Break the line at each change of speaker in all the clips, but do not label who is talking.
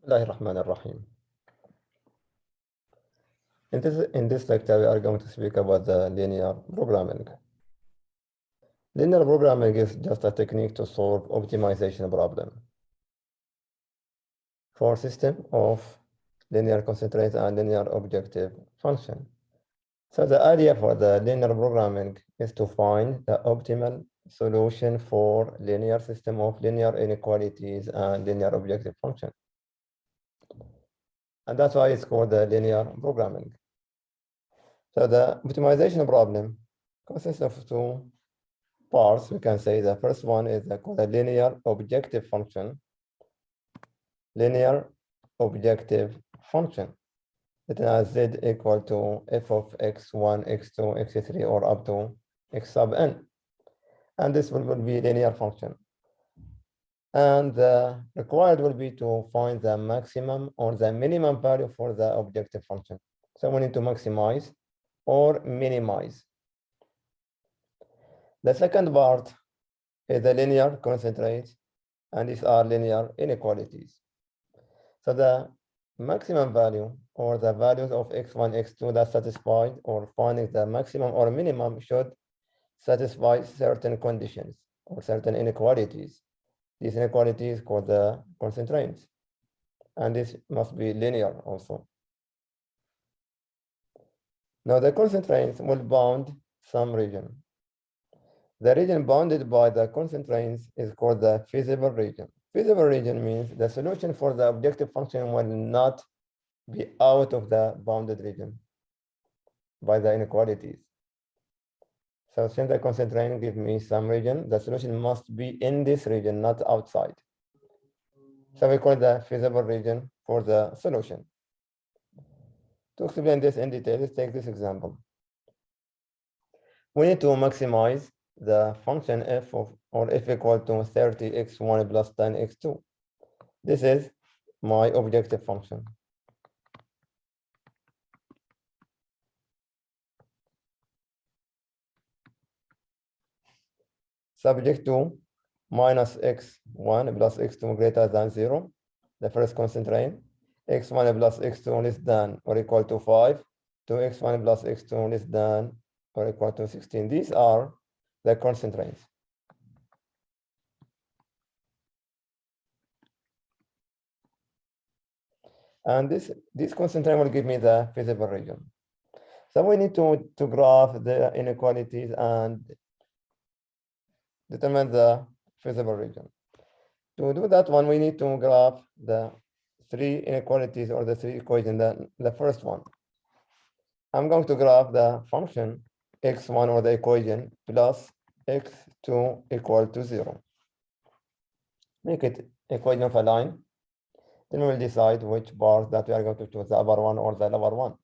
Bismillahirrahmanirrahim. In this lecture, we are going to speak about the linear programming. Linear programming is just a technique to solve optimization problem for system of linear constraints and linear objective function. So the idea for the linear programming is to find the optimal solution for linear system of linear inequalities and linear objective function. And that's why it's called the linear programming. So the optimization problem consists of two parts. We can say the first one is called a linear objective function. Linear objective function. It has z equal to f of x1, x2, x3, or up to x sub n. And this will be linear function. And the required will be to find the maximum or the minimum value for the objective function. So we need to maximize or minimize. The second part is the linear concentrates, and these are linear inequalities. So the maximum value or the values of x1, x2 that satisfied or finding the maximum or minimum should satisfy certain conditions or certain inequalities. These inequalities called the constraints, and this must be linear also. Now the constraints will bound some region. The region bounded by the constraints is called the feasible region. Feasible region means the solution for the objective function will not be out of the bounded region by the inequalities. So since the constraint gives me some region, the solution must be in this region, not outside. So we call the feasible region for the solution. To explain this in detail, let's take this example. We need to maximize the function f of or f equal to 30x1 plus 10x2. This is my objective function. Subject to minus x1 plus x2 greater than 0, the first constraint, x1 plus x2 less than or equal to 5, to x1 plus x2 less than or equal to 16. These are the constraints. And this constraint will give me the feasible region. So we need to graph the inequalities and determine the feasible region. To do that one, we need to graph the three inequalities or the three equations. The first one, I'm going to graph the function x1 or the equation plus x2 equal to 0. Make it equation of a line. Then we'll decide which part that we are going to choose, the upper one or the lower one.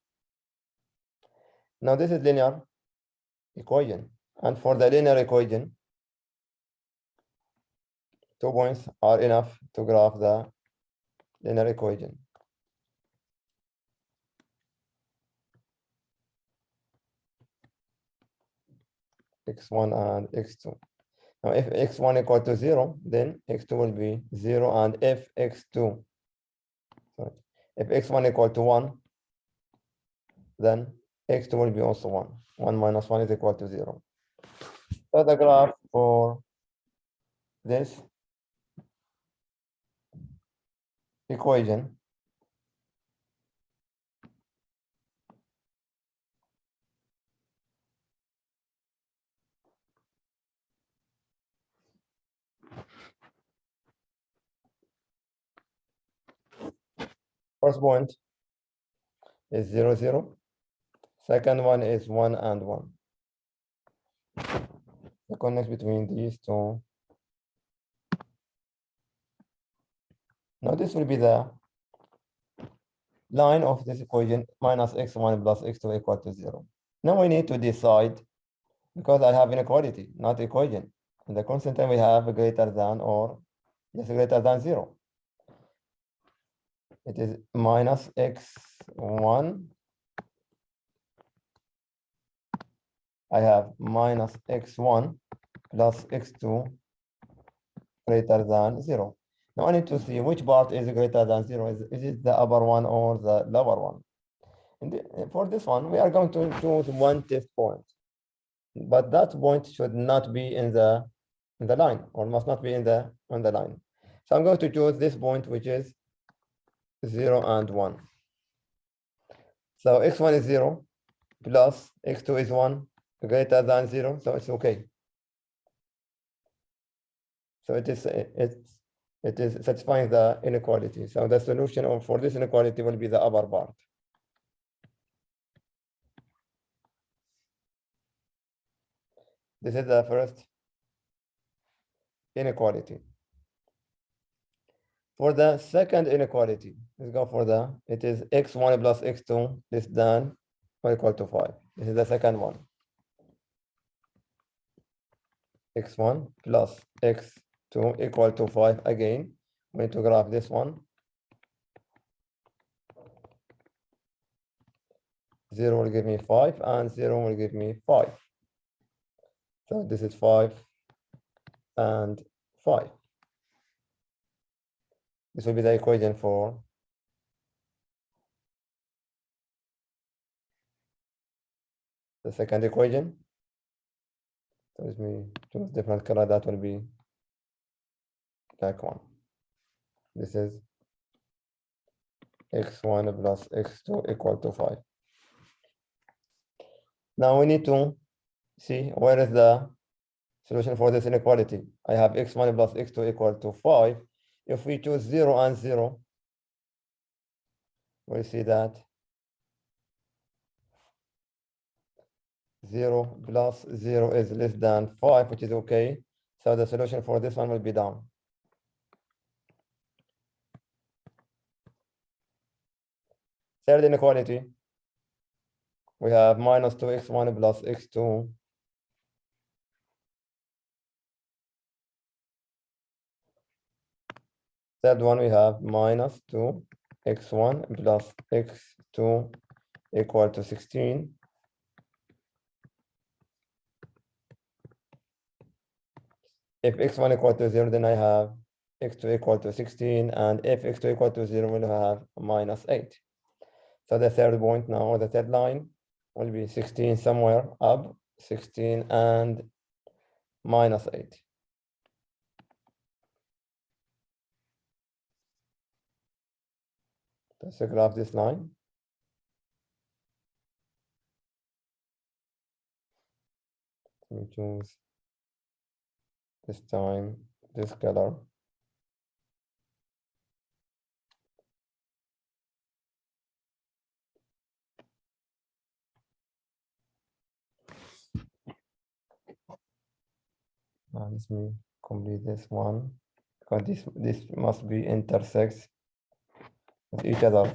Now this is linear equation. And for the linear equation, 2 points are enough to graph the linear equation. x1 and x2. Now if x1 equal to 0, then x2 will be 0, and if x2, sorry, if x1 equal to 1, then x2 will be also 1. 1 minus 1 is equal to 0. So the graph for this equation first point is 0, 0. Second one is 1 and 1. The connection between these two. Now this will be the line of this equation, minus x1 plus x2 equal to 0. Now we need to decide, because I have inequality, not equation. And the constant we have greater than or just greater than 0. It is minus x1. I have minus x1 plus x2 greater than 0. Now I need to see which part is greater than 0. Is it the upper one or the lower one? For this one, we are going to choose one test point, but that point should not be in the line, or must not be on the line. So I'm going to choose this point, which is 0 and 1. So x1 is 0 plus x2 is 1 greater than 0, so it's okay. So it is satisfying the inequality. So the solution for this inequality will be the upper part. This is the first inequality. For the second inequality, let's go for it is x1 plus x2 less than or equal to 5. This is the second one. X1 plus x2 equal to 5. Again, we need to graph this one. 0 will give me 5 and 0 will give me 5. So this is 5 and 5. This will be the equation for the second equation. So let me choose different color. That will be black one. This is x1 plus x2 equal to 5. Now we need to see where is the solution for this inequality. I have x1 plus x2 equal to 5. If we choose 0 and 0, we see that 0 plus 0 is less than 5, which is okay. So the solution for this one will be down. Third inequality, we have minus 2x1 plus x2 . Third one, we have minus 2x1 plus x2 equal to 16. If x1 equal to 0, then I have x2 equal to 16, and if x2 equal to 0, we'll have minus 8. So the third point now, or the third line, will be 16 somewhere up, 16 and minus 8. Let's graph this line. Let me choose this time this color. Now let me complete this one, because this must be intersects with each other.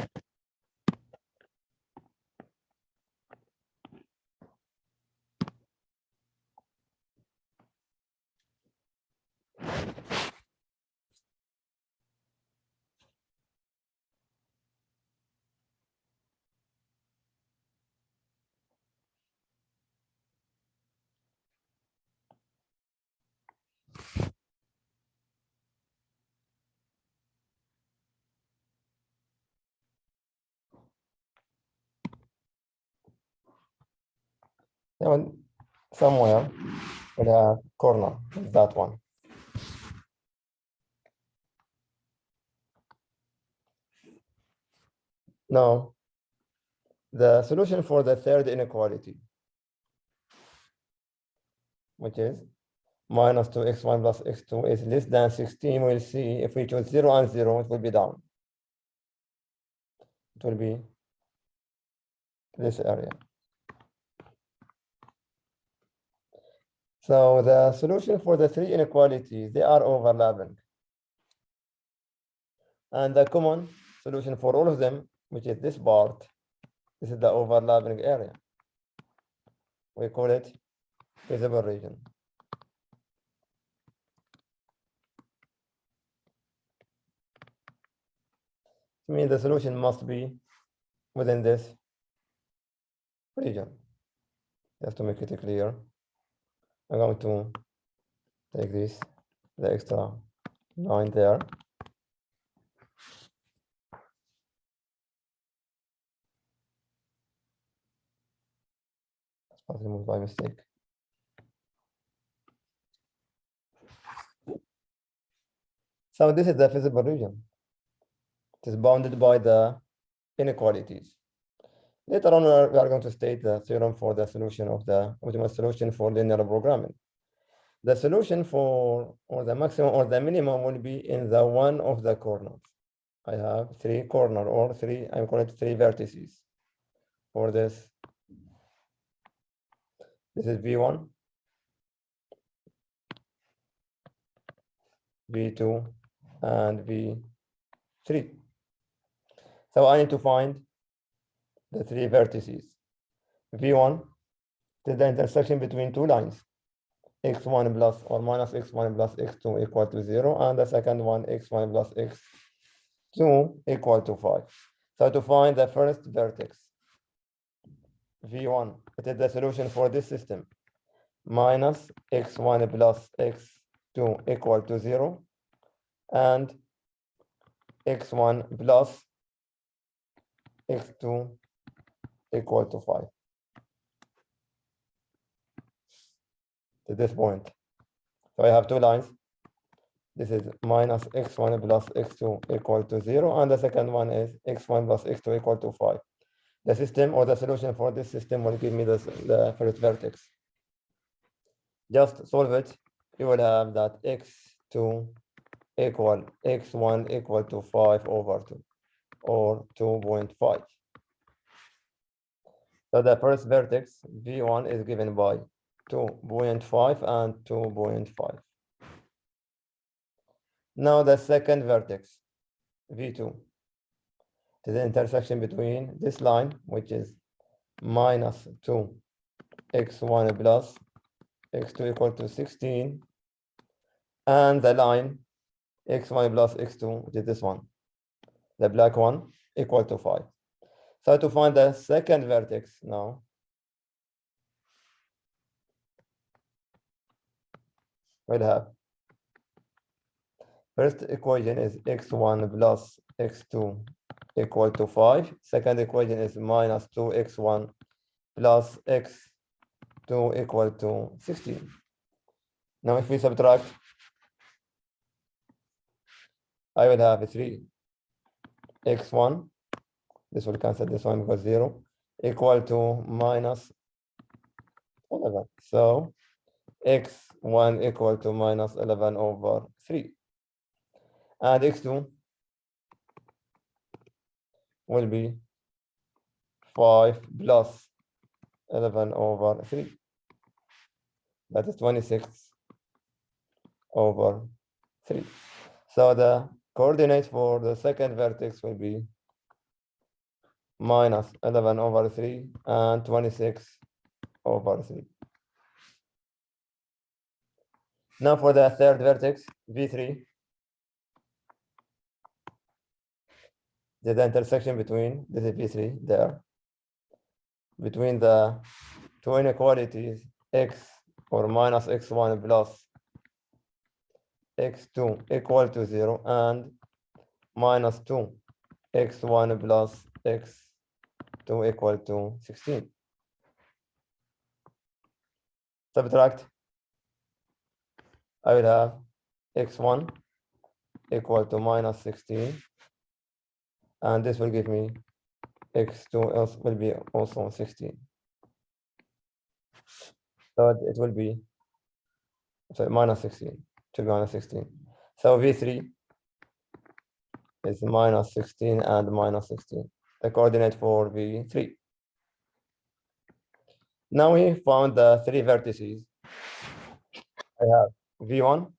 Now, somewhere in a corner is that one. Now, the solution for the third inequality, which is minus 2x1 plus x2 is less than 16. We'll see if we choose 0 and 0, it will be down. It will be this area. So the solution for the three inequalities, they are overlapping. And the common solution for all of them, which is this part, this is the overlapping area. We call it feasible region. I mean, the solution must be within this region. Just to make it clear, I'm going to take this, the extra line there, I removed by mistake. So this is the feasible region. It is bounded by the inequalities. Later on, we are going to state the theorem for the solution of the optimal solution for linear programming. The solution for, or the maximum or the minimum will be in the one of the corners. I have three corners or three, I call it three vertices for this. This is V1, V2, and V3. So I need to find the three vertices. V1 is the intersection between two lines, x1 plus or minus x1 plus x2 equal to 0, and the second one, x1 plus x2 equal to 5. So to find the first vertex, V1, it is the solution for this system, minus x1 plus x2 equal to 0, and x1 plus x2 equal to 5. To this point. So I have two lines. This is minus x1 plus x2 equal to 0, and the second one is x1 plus x2 equal to 5. The system or the solution for this system will give me the first vertex. Just solve it. You will have that x2 equal x1 equal to 5 over 2, or 2.5. So the first vertex, V1, is given by 2.5 and 2.5. Now the second vertex, V2, to the intersection between this line, which is minus 2 x1 plus x2 equal to 16, and the line x1 plus x2, which is this one, the black one, equal to 5. So to find the second vertex now, we'll have first equation is x1 plus x2 equal to 5. Second equation is minus 2x1 plus x2 equal to 16. Now if we subtract, I will have 3 x1, this will cancel this one because 0, equal to minus 11. So x1 equal to minus 11 over 3. And x2 will be 5 plus 11 over 3. That is 26 over 3. So the coordinate for the second vertex will be minus 11 over 3 and 26 over 3. Now for the third vertex, V3, the intersection between, this is V3 there, between the two inequalities, x or minus x1 plus x2 equal to 0 and minus 2 x1 plus x2 equal to 16. Subtract, I will have x1 equal to minus 16, and this will give me x2 else will be also 16. So it will be, sorry, minus 16, to be minus 16. So V3 is minus 16 and minus 16, the coordinate for V3. Now we found the three vertices. I have V1,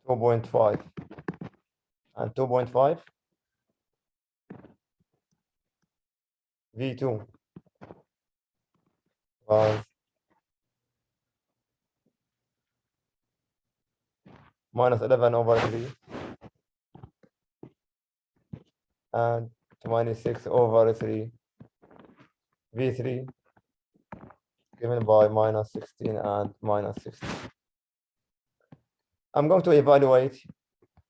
2.5, and 2.5. V2 was minus 11 over 3 and 26 over 3. V3 given by minus 16 and minus 16. I'm going to evaluate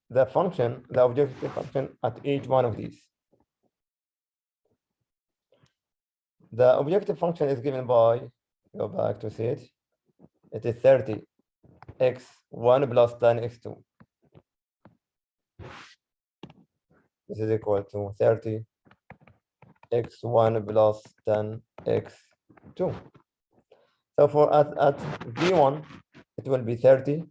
the function, the objective function at each one of these. The objective function is given by, go back to see it. It is 30 x1 plus 10 x2. This is equal to 30 x1 plus 10 x2. So for at v1, it will be 30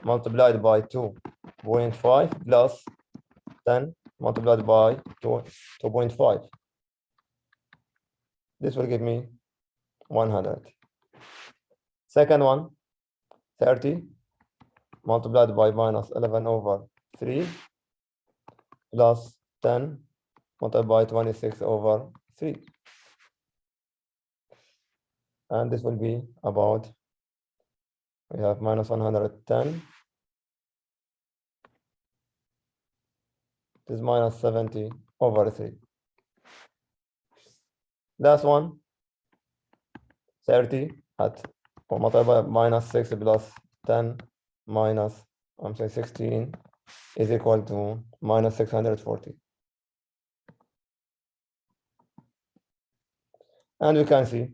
multiplied by 2.5 plus 10 multiplied by 2.5. This will give me 100. Second one, 30 multiplied by minus 11 over 3 plus 10 multiplied by 26 over 3. And this will be about, we have minus 110. This is minus 70 over 3. Last one, 30 at multiplied by minus 6 plus 10 minus, I'm saying 16 is equal to minus 640. And we can see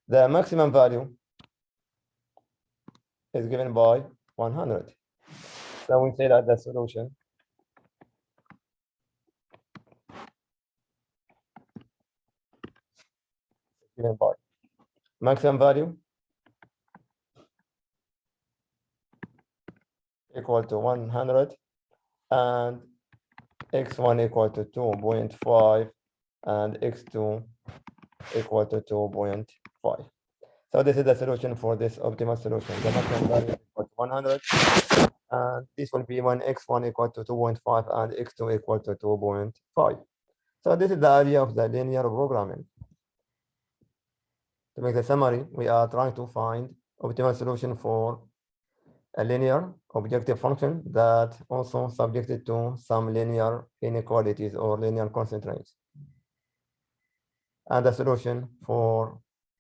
the maximum value is given by 100. So we say that the solution is given by maximum value equal to 100 and x1 equal to 2.5 and x2 equal to 2.5. So this is the solution for this optimal solution. The maximum value is equal to 100, and this will be when x1 equal to 2.5 and x2 equal to 2.5. So this is the idea of the linear programming. To make the summary, we are trying to find optimal solution for a linear objective function that also subjected to some linear inequalities or linear constraints. And the solution for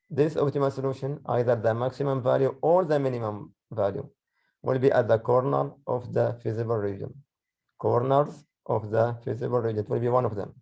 this optimal solution, either the maximum value or the minimum value, will be at the corner of the feasible region. Corners of the feasible region will be one of them.